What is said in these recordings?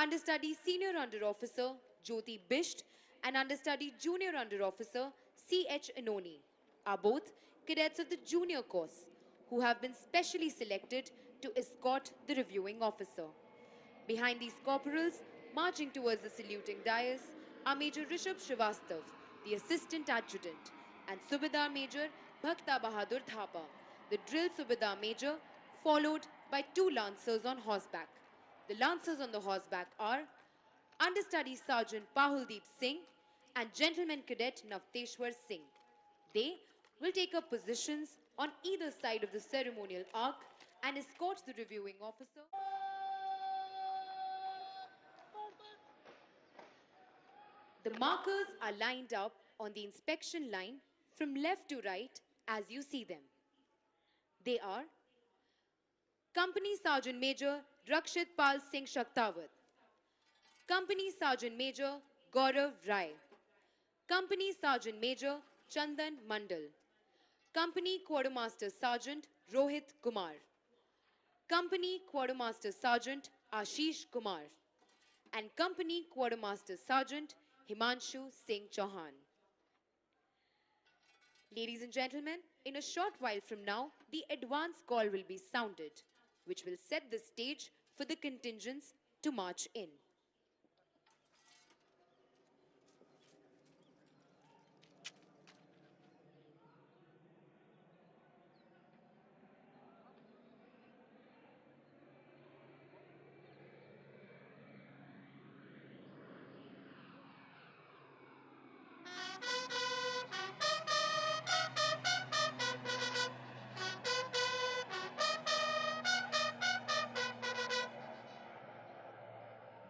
Understudy Senior Under Officer Jyoti Bisht and Understudy Junior Under Officer C.H. Inoni are both cadets of the junior course who have been specially selected to escort the reviewing officer. Behind these corporals, marching towards the saluting dais, are Major Rishabh Srivastav, the Assistant Adjutant, and Subedar Major Bhakta Bahadur Thapa, the Drill Subedar Major, followed by two Lancers on horseback. The Lancers on the horseback are Understudy Sergeant Pahuldeep Singh and Gentleman Cadet Navteshwar Singh. They will take up positions on either side of the ceremonial arc and escort the reviewing officer. The markers are lined up on the inspection line from left to right as you see them. They are Company Sergeant Major Rakshit Pal Singh Shaktawat, Company Sergeant Major Gaurav Rai, Company Sergeant Major Chandan Mandal, Company Quartermaster Sergeant Rohit Kumar, Company Quartermaster Sergeant Ashish Kumar, and Company Quartermaster Sergeant Himanshu Singh Chauhan. Ladies and gentlemen, in a short while from now, the advance call will be sounded, which will set the stage for the contingents to march in.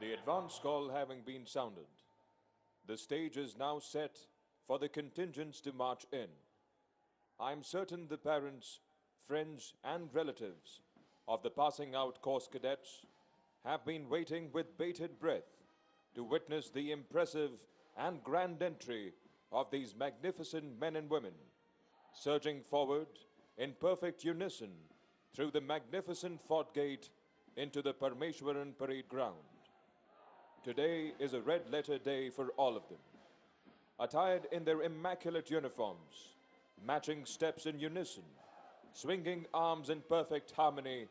The advance call having been sounded, the stage is now set for the contingents to march in. I'm certain the parents, friends, and relatives of the passing out course cadets have been waiting with bated breath to witness the impressive and grand entry of these magnificent men and women, surging forward in perfect unison through the magnificent fort gate into the Parmeshwaran parade ground. Today is a red-letter day for all of them. Attired in their immaculate uniforms, matching steps in unison, swinging arms in perfect harmony,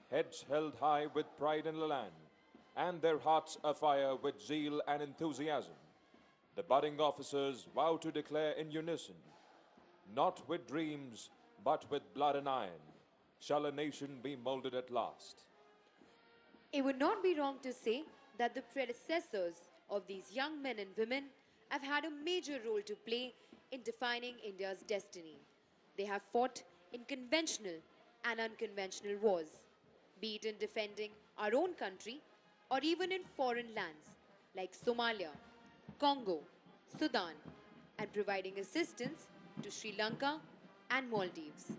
heads held high with pride in the land, and their hearts afire with zeal and enthusiasm, the budding officers vow to declare in unison, not with dreams, but with blood and iron, shall a nation be molded at last. It would not be wrong to say that the predecessors of these young men and women have had a major role to play in defining India's destiny. They have fought in conventional and unconventional wars, be it in defending our own country or even in foreign lands like Somalia, Congo, Sudan, and providing assistance to Sri Lanka and Maldives.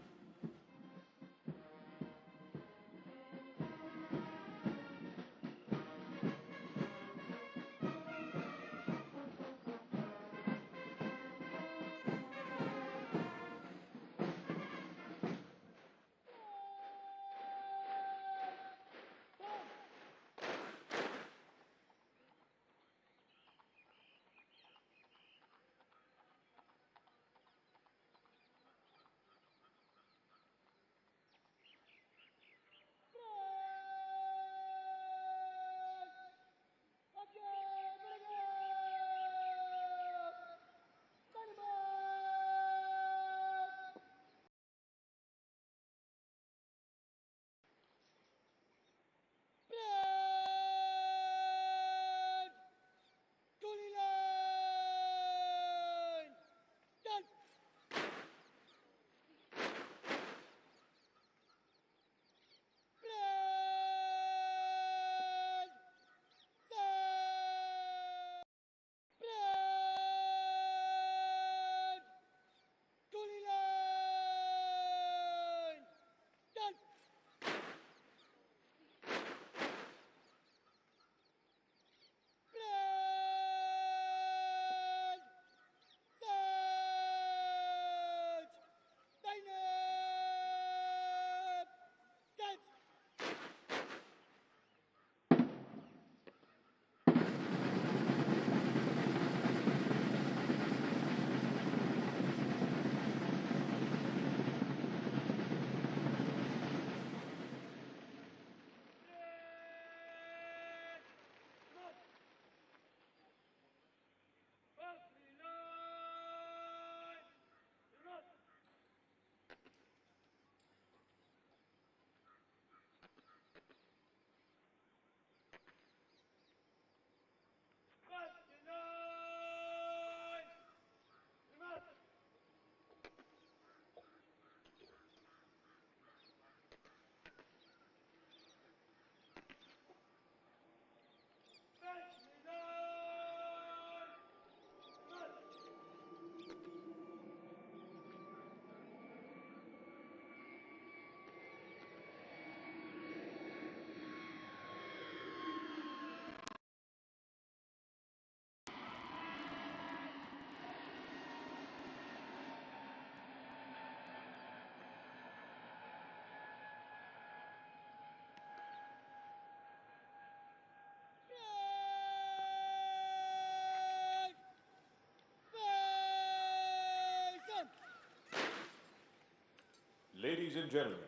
Ladies and gentlemen,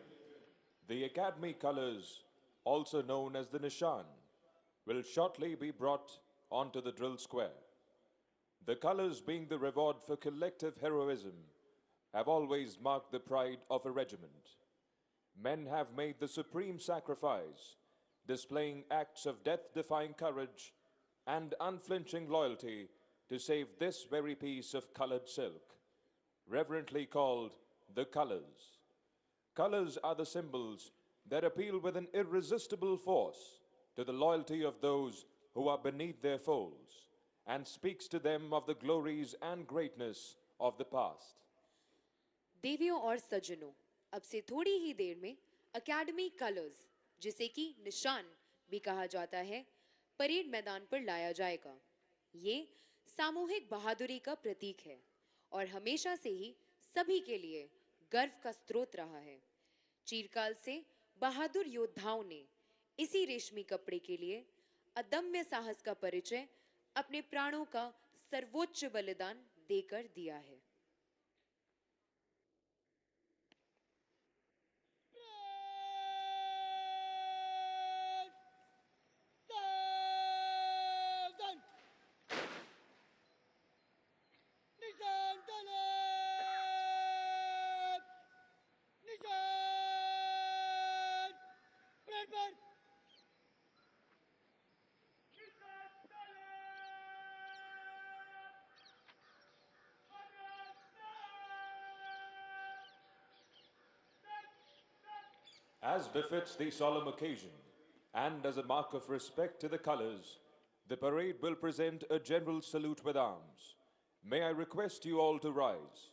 the Academy colors, also known as the Nishan, will shortly be brought onto the drill square. The colors, being the reward for collective heroism, have always marked the pride of a regiment. Men have made the supreme sacrifice, displaying acts of death-defying courage and unflinching loyalty to save this very piece of colored silk, reverently called the colors. Colors are the symbols that appeal with an irresistible force to the loyalty of those who are beneath their folds and speaks to them of the glories and greatness of the past. देवियों और सज्जनों, अब से थोड़ी ही देर में academy colours, जिसे कि निशान भी कहा जाता है, परेड मैदान पर लाया जाएगा। ये सामूहिक बहादुरी का प्रतीक है और हमेशा से ही सभी के लिए गर्व का स्रोत रहा है। चिरकाल से बहादुर योद्धाओं ने इसी रेशमी कपड़े के लिए अदम्य साहस का परिचय अपने प्राणों का सर्वोच्च बलिदान देकर दिया है। As befits the solemn occasion, and as a mark of respect to the colors, the parade will present a general salute with arms. May I request you all to rise.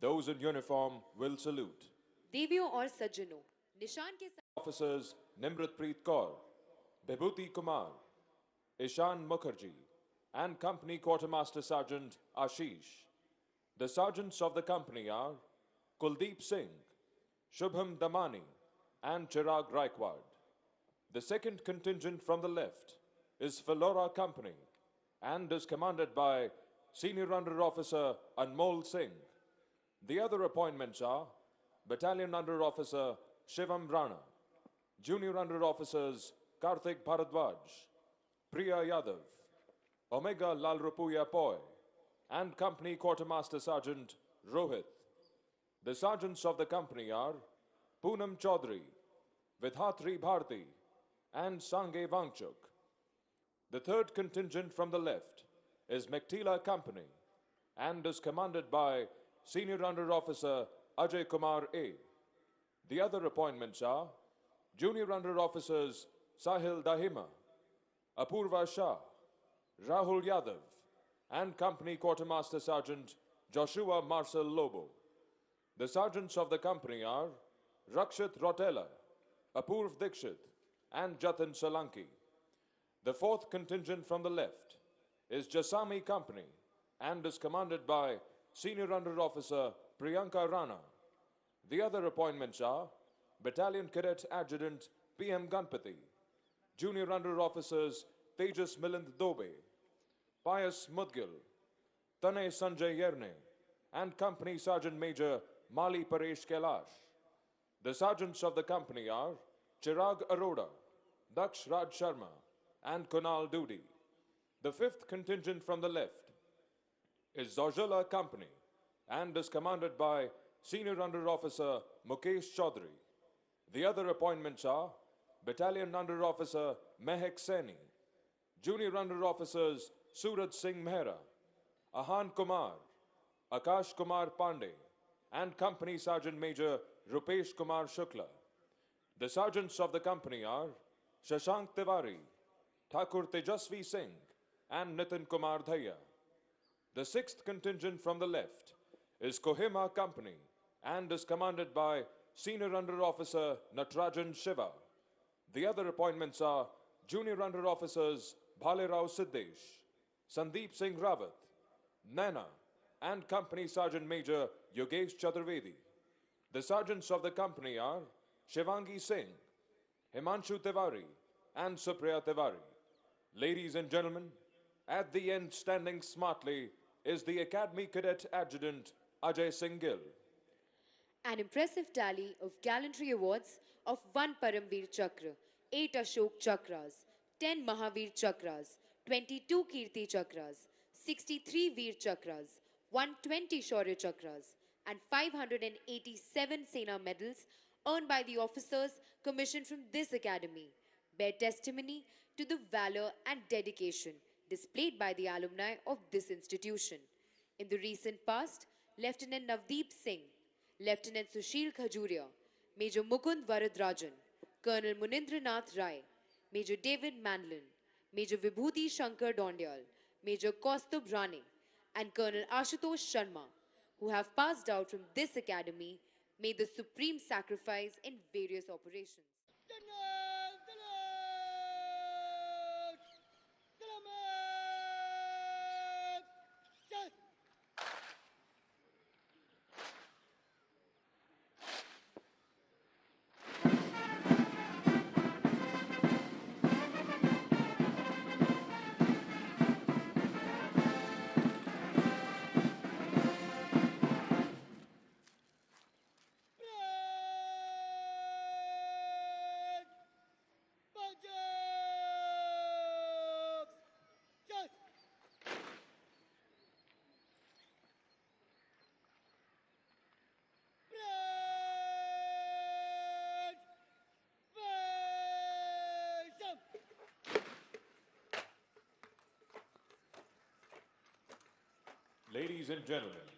Those in uniform will salute. देवियों और सज्जनों, निशान के Officers Nimratpreet Kaur, Bibhuti Kumar, Ishan Mukherjee, and Company Quartermaster Sergeant Ashish. The sergeants of the company are Kuldeep Singh, Shubham Damani, and Chirag Raikwad. The second contingent from the left is Philora Company and is commanded by Senior Under Officer Anmol Singh. The other appointments are Battalion Under Officer Shivam Rana, Junior Under Officers Karthik Bharadwaj, Priya Yadav, Omega Lalrupuya Poi, and Company Quartermaster Sergeant Rohit. The sergeants of the company are Poonam Chaudhary, Vidhatri Bharti, and Sange Wangchuk. The third contingent from the left is Mektila Company and is commanded by Senior Under Officer Ajay Kumar A. The other appointments are Junior Under Officers Sahil Dahima, Apurva Shah, Rahul Yadav, and Company Quartermaster Sergeant Joshua Marcel Lobo. The sergeants of the company are Rakshit Rotella, Apurv Dikshit, and Jatin Solanki. The fourth contingent from the left is Jasami Company and is commanded by Senior Under Officer Priyanka Rana. The other appointments are Battalion Cadet Adjutant PM Ganpati, Junior Under Officers Tejas Milind Dobe, Pius Mudgil, Tanay Sanjay Yerne, and Company Sergeant Major Mali Paresh Kailash. The sergeants of the company are Chirag Arora, Daksh Raj Sharma, and Kunal Dudi. The fifth contingent from the left is Zojala Company and is commanded by Senior Under Officer Mukesh Chaudhary. The other appointments are Battalion Under Officer Mehak Saini, Junior Under Officers Suraj Singh Mehra, Ahan Kumar, Akash Kumar Pandey, and Company Sergeant Major Rupesh Kumar Shukla. The sergeants of the company are Shashank Tiwari, Thakur Tejasvi Singh, and Nitin Kumar Dhaya. The sixth contingent from the left is Kohima Company and is commanded by Senior Under Officer Natrajan Shiva. The other appointments are Junior Under Officers Bhalerao Siddesh, Sandeep Singh Rawat, Naina, and Company Sergeant Major Yogesh Chaturvedi. The sergeants of the company are Shivangi Singh, Himanshu Tiwari, and Supriya Tiwari. Ladies and gentlemen, at the end standing smartly is the Academy Cadet Adjutant Ajay Singh Gill. An impressive tally of gallantry awards of 1 Paramveer Chakra, 8 Ashok Chakras, 10 Mahavir Chakras, 22 Kirti Chakras, 63 Veer Chakras, 120 Shaurya Chakras, and 587 Sena medals earned by the officers commissioned from this academy bear testimony to the valor and dedication displayed by the alumni of this institution. In the recent past, Lieutenant Navdeep Singh, Lieutenant Sushil Khajuria, Major Mukund Varadrajan, Colonel Munindranath Rai, Major David Manlin, Major Vibhuti Shankar Dondyal, Major Kaustubh Rane, and Colonel Ashutosh Sharma, who have passed out from this academy, made the supreme sacrifice in various operations. Salute! Salute! Salamat! Just! Brad! Punjab! Just! Brad! Vaisham! Ladies and gentlemen,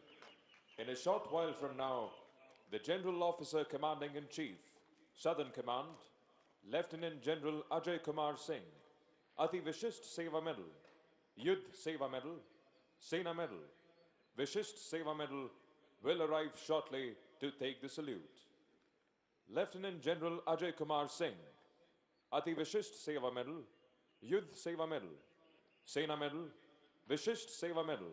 in a short while from now, the General Officer Commanding in Chief, Southern Command, Lieutenant General Ajay Kumar Singh, Ati Vishisht Seva Medal, Yudh Seva Medal, Sena Medal, Vishisht Seva Medal will arrive shortly to take the salute. Lieutenant General Ajay Kumar Singh, Ati Vishisht Seva Medal, Yudh Seva Medal, Sena Medal, Vishisht Seva Medal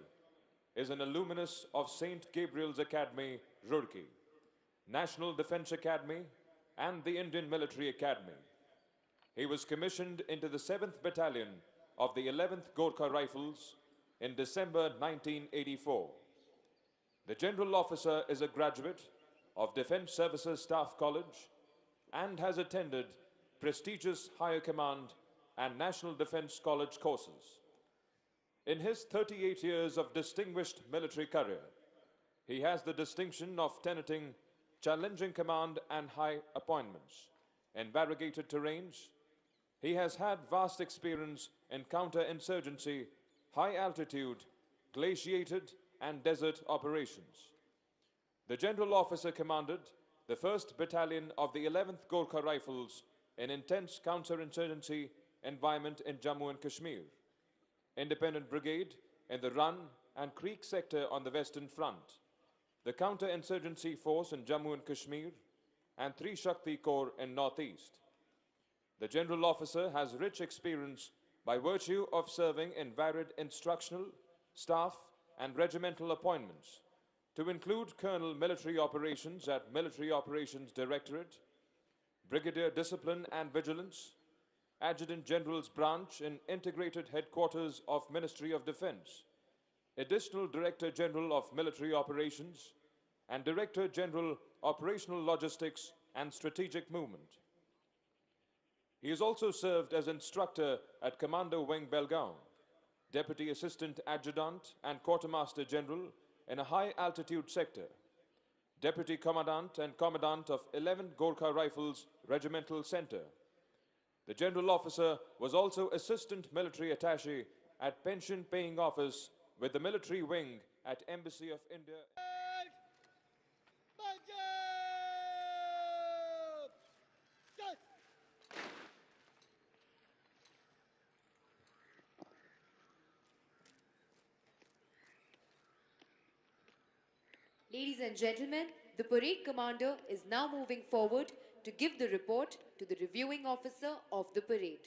is an alumnus of St. Gabriel's Academy, Roorkee, National Defense Academy, and the Indian Military Academy. He was commissioned into the 7th Battalion of the 11th Gorkha Rifles in December 1984. The General Officer is a graduate of Defense Services Staff College and has attended prestigious Higher Command and National Defense College courses. In his 38 years of distinguished military career, he has the distinction of tenanting challenging command and high appointments. In variegated terrains, he has had vast experience in counterinsurgency, high altitude, glaciated, and desert operations. The General Officer commanded the 1st Battalion of the 11th Gorkha Rifles in intense counterinsurgency environment in Jammu and Kashmir, Independent Brigade in the Run and Creek sector on the Western Front, the Counterinsurgency Force in Jammu and Kashmir, and Tri Shakti Corps in Northeast. The General Officer has rich experience by virtue of serving in varied instructional, staff, and regimental appointments, to include Colonel Military Operations at Military Operations Directorate, Brigadier Discipline and Vigilance, Adjutant General's Branch in Integrated Headquarters of Ministry of Defense, Additional Director General of Military Operations, and Director General Operational Logistics and Strategic Movement. He has also served as instructor at Commando Wing Belgaum, Deputy Assistant Adjutant and Quartermaster General in a high-altitude sector, Deputy Commandant and Commandant of 11th Gorkha Rifles Regimental Center. The General Officer was also Assistant Military Attaché at Pension Paying Office with the Military Wing at Embassy of India. Punjab! Just! Ladies and gentlemen, the parade commander is now moving forward to give the report to the reviewing officer of the parade.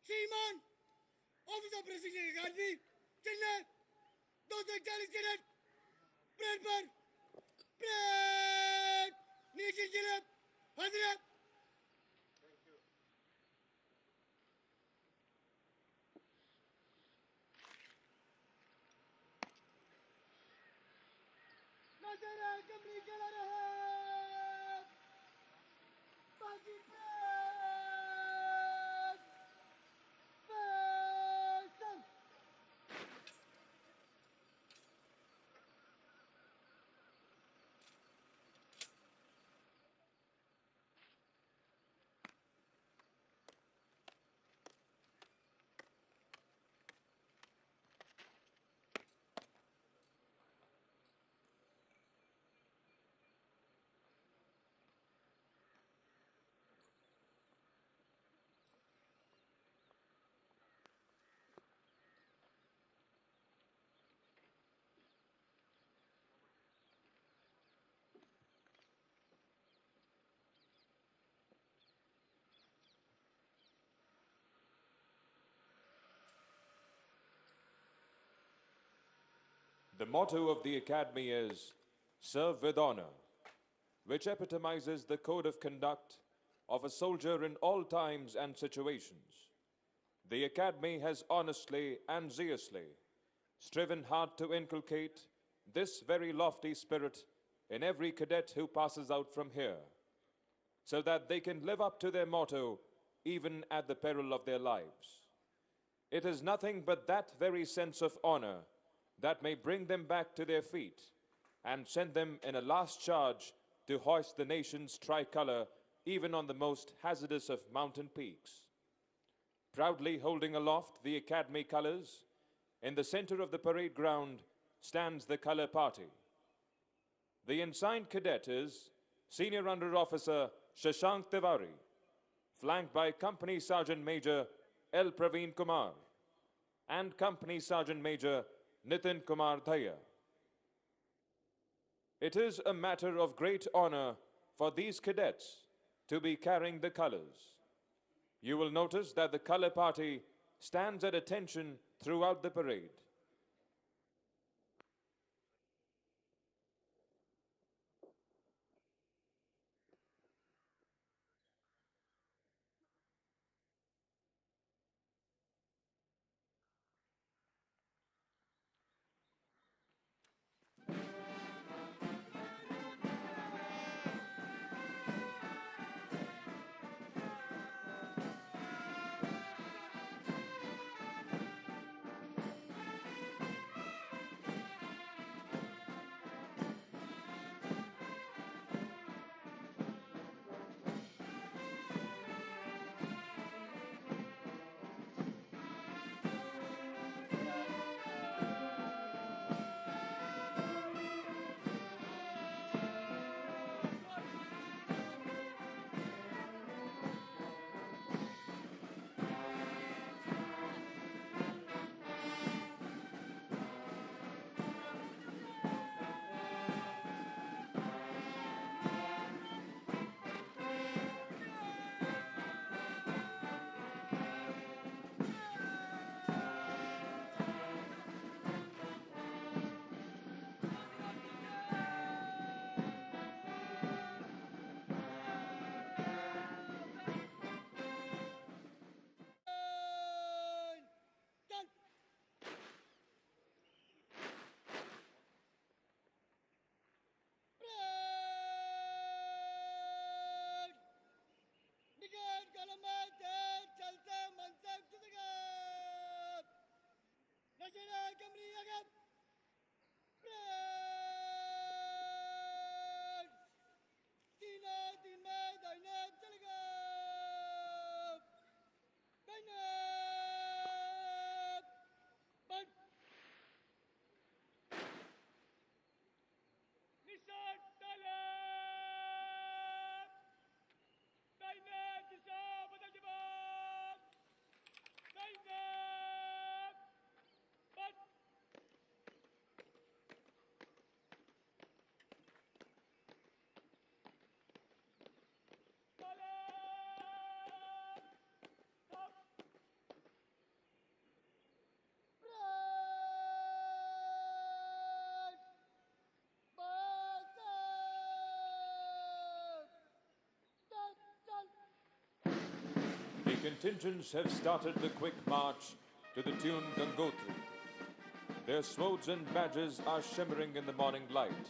श्रीमान office of president अकादमी Chennai 241 cadet parade पर parade नीचे जिले हाजिर नजारा कमरी चला रहा बाकी parade parade The motto of the Academy is Serve with Honor, which epitomizes the code of conduct of a soldier in all times and situations. The Academy has honestly and zealously striven hard to inculcate this very lofty spirit in every cadet who passes out from here, so that they can live up to their motto even at the peril of their lives. It is nothing but that very sense of honor that may bring them back to their feet and send them in a last charge to hoist the nation's tricolor even on the most hazardous of mountain peaks. Proudly holding aloft the Academy colors, in the center of the parade ground stands the color party. The ensigned cadet is Senior Under Officer Shashank Tiwari, flanked by Company Sergeant Major L. Praveen Kumar and Company Sergeant Major Nitin Kumar Dhaya. It is a matter of great honor for these cadets to be carrying the colors. You will notice that the color party stands at attention throughout the parade. contingents have started the quick march to the tune Gangotri. Their swords and badges are shimmering in the morning light,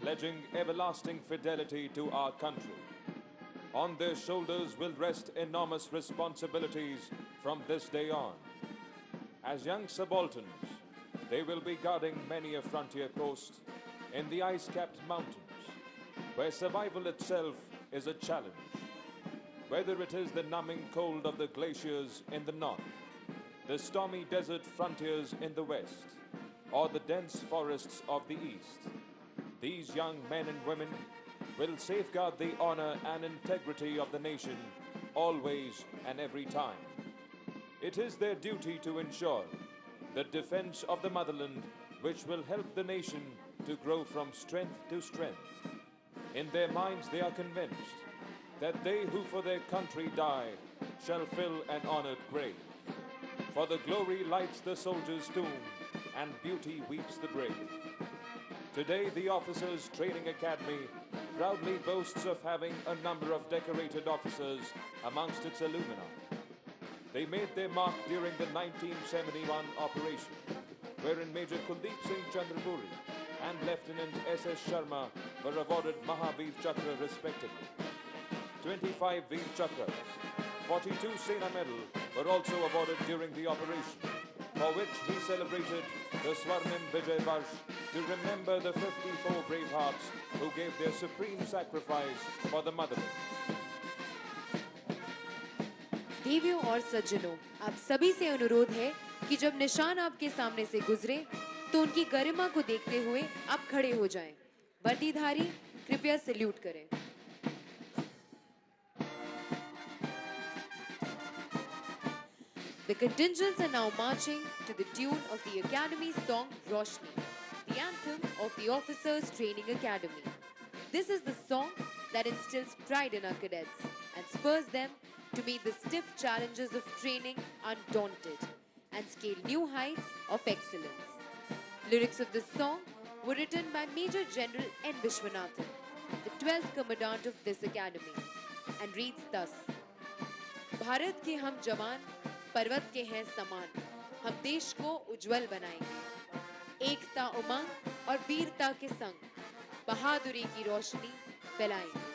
pledging everlasting fidelity to our country. On their shoulders will rest enormous responsibilities from this day on. As young subalterns, they will be guarding many a frontier post in the ice-capped mountains, where survival itself is a challenge. Whether it is the numbing cold of the glaciers in the north, the stormy desert frontiers in the west, or the dense forests of the east, these young men and women will safeguard the honor and integrity of the nation always and every time. It is their duty to ensure the defense of the motherland, which will help the nation to grow from strength to strength. In their minds they are convinced that they who for their country die shall fill an honored grave. For the glory lights the soldier's tomb, and beauty weeps the brave. Today the Officers Training Academy proudly boasts of having a number of decorated officers amongst its alumni. They made their mark during the 1971 operation, wherein Major Kuldeep Singh Chandrapuri and Lieutenant S.S. Sharma were awarded Mahavir Chakra respectively. 25 Veer Chakras, 42 Sena Medal were also awarded during the operation, for which we celebrated the Swarnim Vijay Varsh to remember the 54 brave hearts who gave their supreme sacrifice for the motherland. देवियों और सज्जनों, आप सभी से अनुरोध है कि जब निशान आपके सामने से गुजरे तो उनकी गरिमा को देखते हुए आप खड़े हो जाएं। वर्दीधारी कृपया सैल्यूट करें। The contingents are now marching to the tune of the Academy's song Roshni, the anthem of the Officers Training Academy. This is the song that instills pride in our cadets and spurs them to meet the stiff challenges of training undaunted and scale new heights of excellence. Lyrics of this song were written by Major General N. Vishwanathan, the 12th Commandant of this academy, and reads thus: Bharat के हम जवान पर्वत के हैं समान, हम देश को उज्जवल बनाएंगे, एकता उमंग और वीरता के संग बहादुरी की रोशनी फैलाएंगे।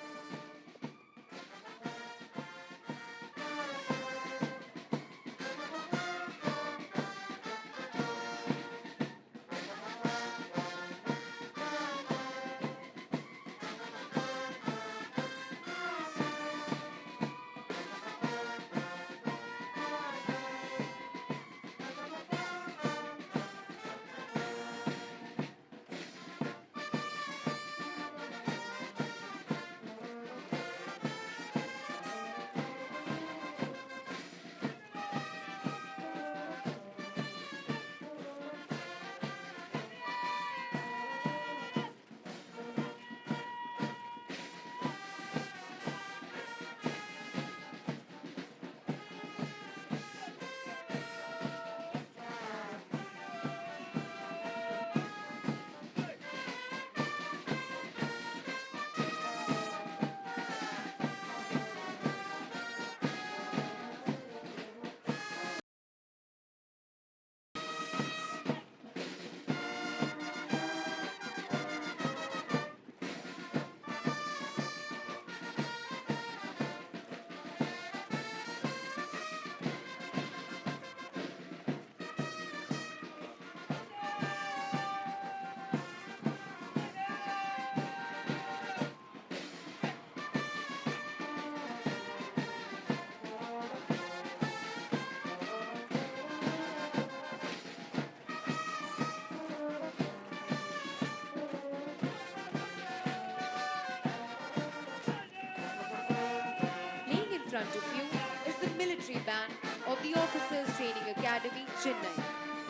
In front of you is the military band of the Officers Training Academy, Chennai,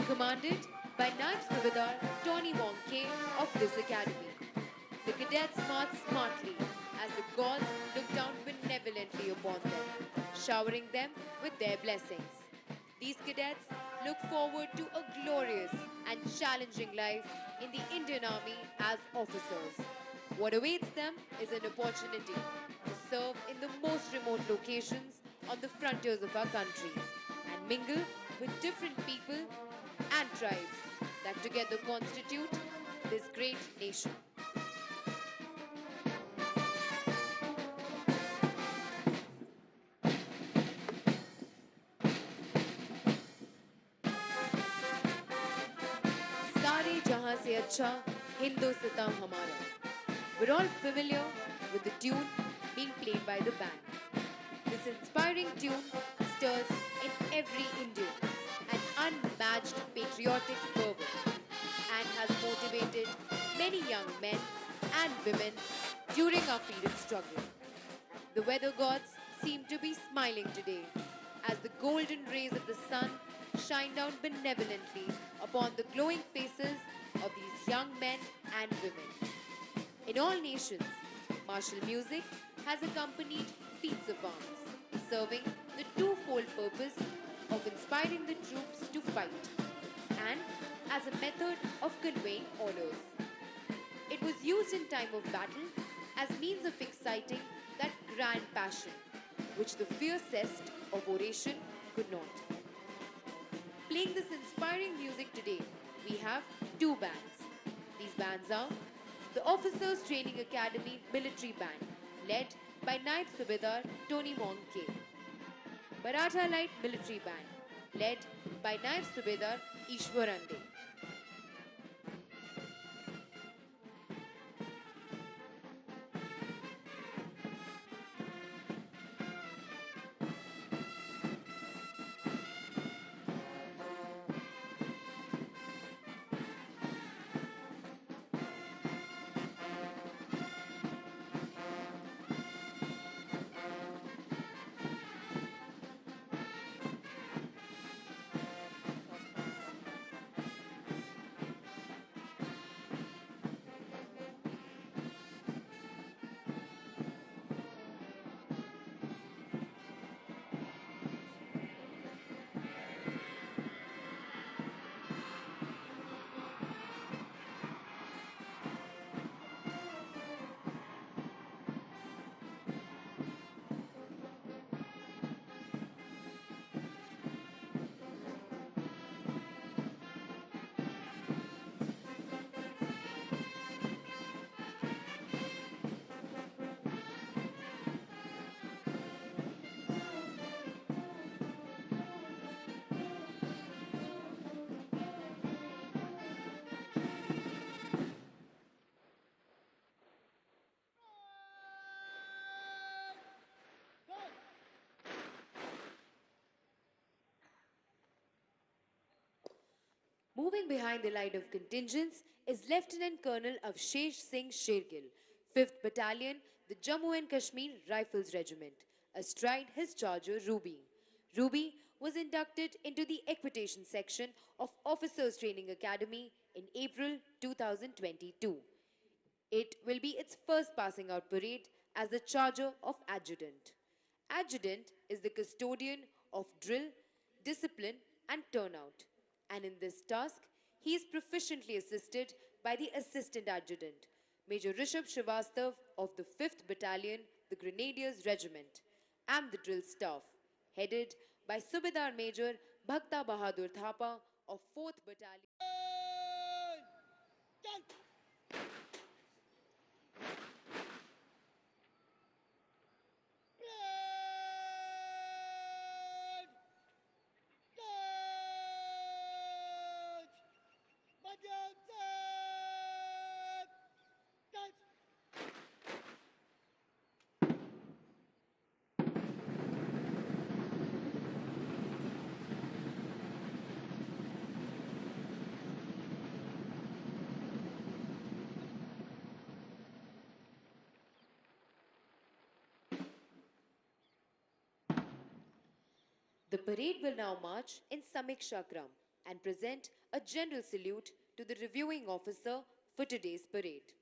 commanded by Knight Subedar Tony Wonke of this academy. The cadets march smartly as the gods look down benevolently upon them, showering them with their blessings. These cadets look forward to a glorious and challenging life in the Indian Army as officers. What awaits them is an opportunity to serve in the most remote locations on the frontiers of our country and mingle with different people and tribes that together constitute this great nation. सारे जहां से अच्छा हिंदुस्तान हमारा. We're all familiar with the tune being played by the band. This inspiring tune stirs in every Indian an unmatched patriotic fervor and has motivated many young men and women during our freedom struggle. The weather gods seem to be smiling today as the golden rays of the sun shine down benevolently upon the glowing faces of these young men and women. In all nations, martial music has accompanied feats of arms, serving the twofold purpose of inspiring the troops to fight and as a method of conveying orders. It was used in time of battle as means of exciting that grand passion, which the fiercest of oration could not. Playing this inspiring music today, we have two bands. These bands are the Officers Training Academy Military Band, led by Naib Subedar Tony Monk, Maratha Light Military Band, led by Naib Subedar Ishwarande. Moving behind the line of contingents is Lieutenant Colonel Avshesh Singh Shergill, 5th Battalion, the Jammu and Kashmir Rifles Regiment, astride his charger Ruby. Ruby was inducted into the Equitation Section of Officers Training Academy in April 2022. It will be its first passing out parade as the charger of Adjutant. Adjutant is the custodian of drill, discipline, and turnout. And in this task, he is proficiently assisted by the Assistant Adjutant, Major Rishabh Srivastav of the 5th Battalion, the Grenadiers Regiment, and the drill staff, headed by Subedar Major Bhakta Bahadur Thapa of 4th Battalion. The parade will now march in Samiksha Kram and present a general salute to the reviewing officer for today's parade.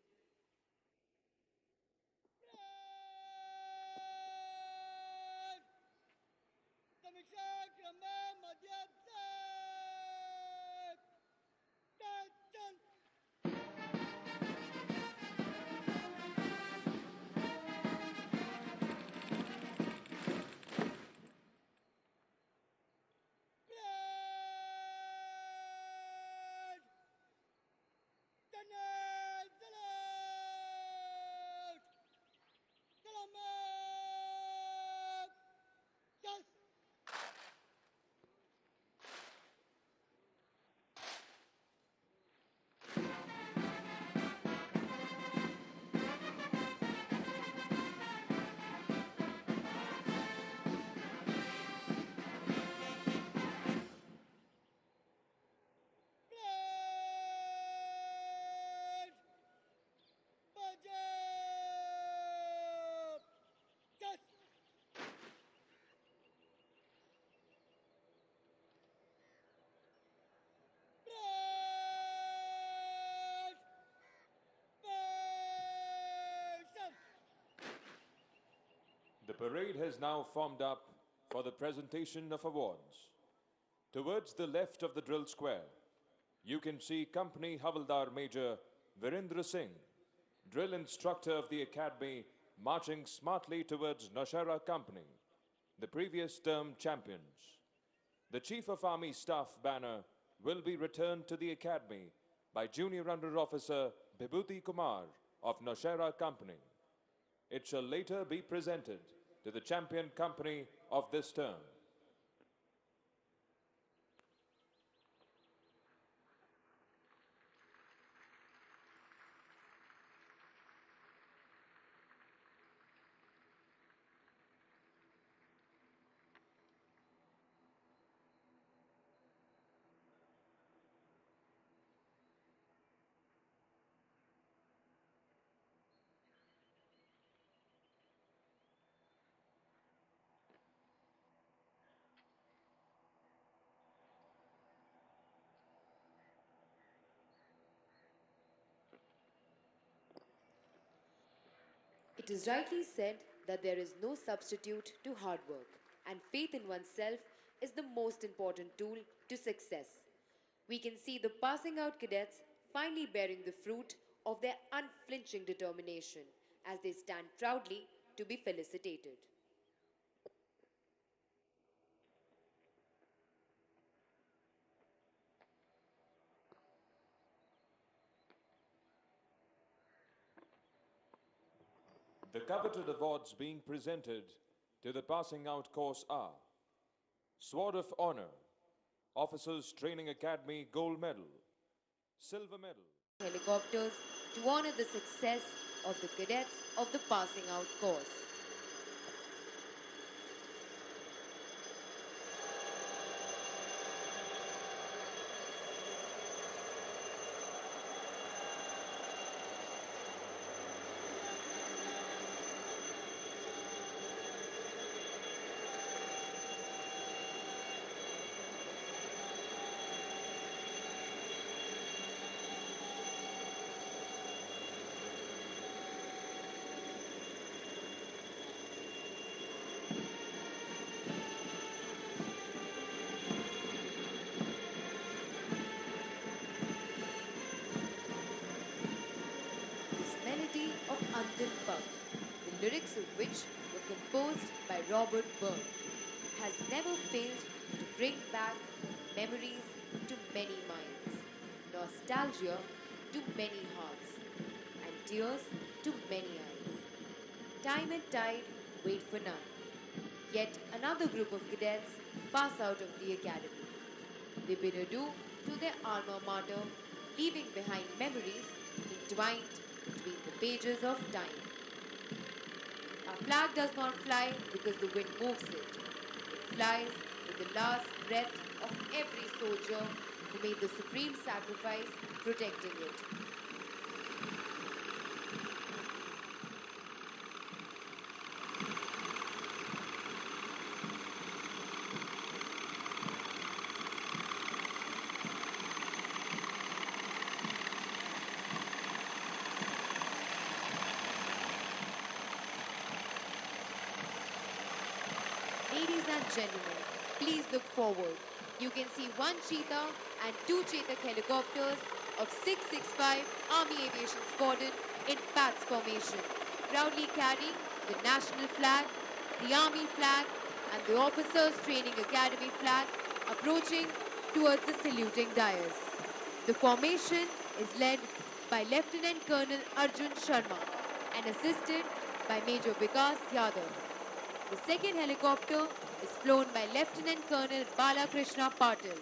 The parade has now formed up for the presentation of awards. Towards the left of the drill square, you can see Company Havildar Major Virendra Singh, drill instructor of the academy, marching smartly towards Naushera Company, the previous term champions. The Chief of Army Staff banner will be returned to the academy by Junior Under Officer Bibhuti Kumar of Naushera Company. It shall later be presented to the champion company of this term. It is rightly said that there is no substitute to hard work, and faith in oneself is the most important tool to success. We can see the passing out cadets finally bearing the fruit of their unflinching determination as they stand proudly to be felicitated. The coveted awards being presented to the passing out course are Sword of Honor, Officers Training Academy Gold Medal, Silver Medal. Helicopters to honor the success of the cadets of the passing out course. This melody of Antil Pug, the lyrics of which were composed by Robert Burke, has never failed to bring back memories to many minds, nostalgia to many hearts, and tears to many eyes. Time and tide wait for none. Yet another group of cadets pass out of the academy. They bid adieu to their alma mater, leaving behind memories entwined between the pages of time. Our flag does not fly because the wind moves it. It flies with the last breath of every soldier who made the supreme sacrifice protecting it. Ladies and gentlemen, please look forward. You can see one cheetah and two Chetak helicopters of 665 Army Aviation Squadron in PATS formation, proudly carrying the national flag, the Army flag, and the Officers Training Academy flag approaching towards the saluting dais. The formation is led by Lieutenant Colonel Arjun Sharma and assisted by Major Vikas Yadav. The second helicopter is flown by Lieutenant Colonel Balakrishna Patil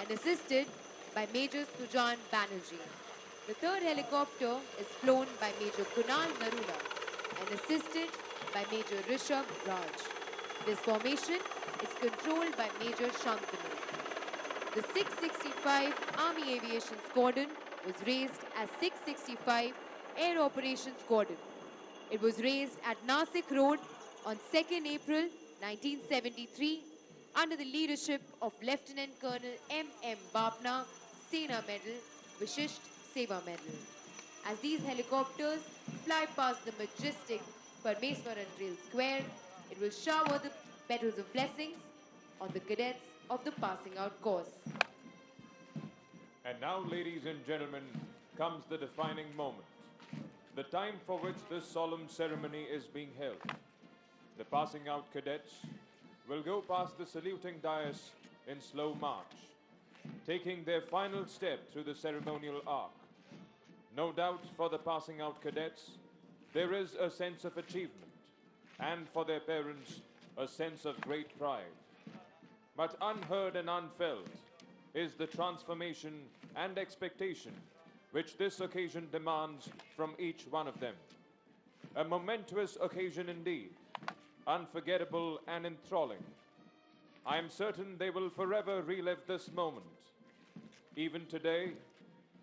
and assisted by Major Sujan Banerjee. The third helicopter is flown by Major Kunal Narula and assisted by Major Rishabh Raj. This formation is controlled by Major Shantanu. The 665 Army Aviation Squadron was raised as 665 Air Operations Squadron. It was raised at Nasik Road on 2nd April 1973 under the leadership of Lieutenant Colonel M.M. Bapna, Sena Medal, Vishisht Seva Medal. As these helicopters fly past the majestic Parmeswaran Drill Square, It will shower the petals of blessings on the cadets of the passing out course. And now, ladies and gentlemen, comes the defining moment. The time for which this solemn ceremony is being held. The passing out cadets will go past the saluting dais in slow march, taking their final step through the ceremonial arc. No doubt for the passing out cadets, there is a sense of achievement, and for their parents, a sense of great pride. But unheard and unfelt is the transformation and expectation which this occasion demands from each one of them. A momentous occasion indeed, unforgettable and enthralling. I am certain they will forever relive this moment. Even today,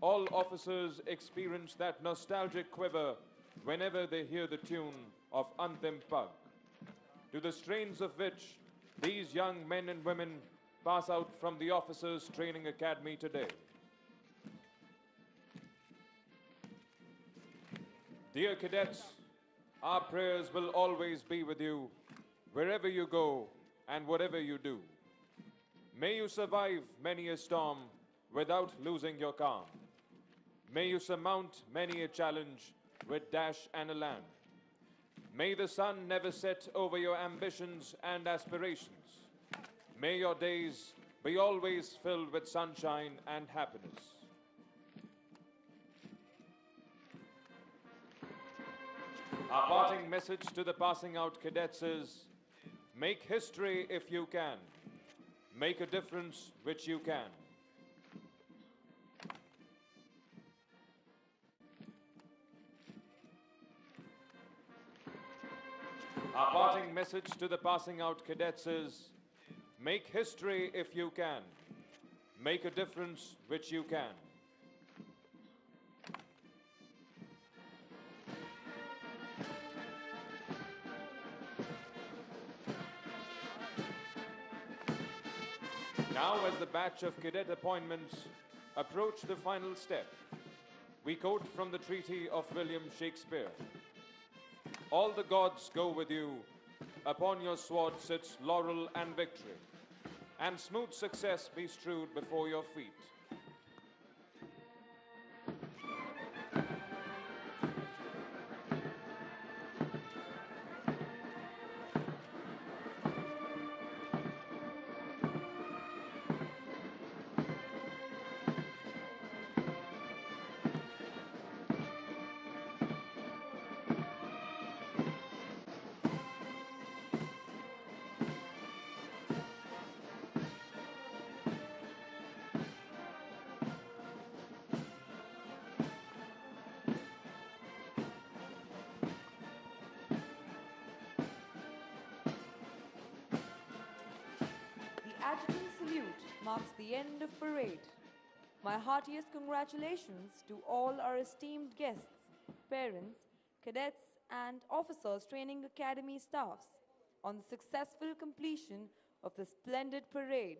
all officers experience that nostalgic quiver whenever they hear the tune of Antim Pag, to the strains of which these young men and women pass out from the Officers Training Academy today. Dear cadets, our prayers will always be with you wherever you go and whatever you do. May you survive many a storm without losing your calm. May you surmount many a challenge with dash and elan. May the sun never set over your ambitions and aspirations. May your days be always filled with sunshine and happiness. Our parting message to the passing out cadets is, make history if you can. Make a difference which you can. Our parting message to the passing out cadets is, make history if you can. Make a difference which you can. Now, as the batch of cadet appointments approach the final step, we quote from the Treaty of William Shakespeare. All the gods go with you, upon your sword sits laurel and victory, and smooth success be strewed before your feet. Adjutant salute marks the end of parade. My heartiest congratulations to all our esteemed guests, parents, cadets, and Officers Training Academy staffs on the successful completion of the splendid parade.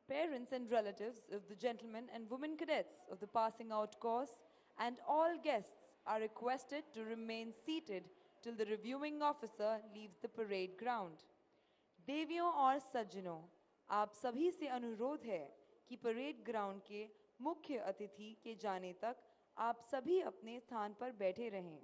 Parents and relatives of the gentlemen and women cadets of the passing out course and all guests are requested to remain seated till the reviewing officer leaves the parade ground. देवियों और सज्जनों, आप सभी से अनुरोध है कि parade ground के मुख्य अतिथि के जाने तक आप सभी अपने स्थान पर बैठे रहें।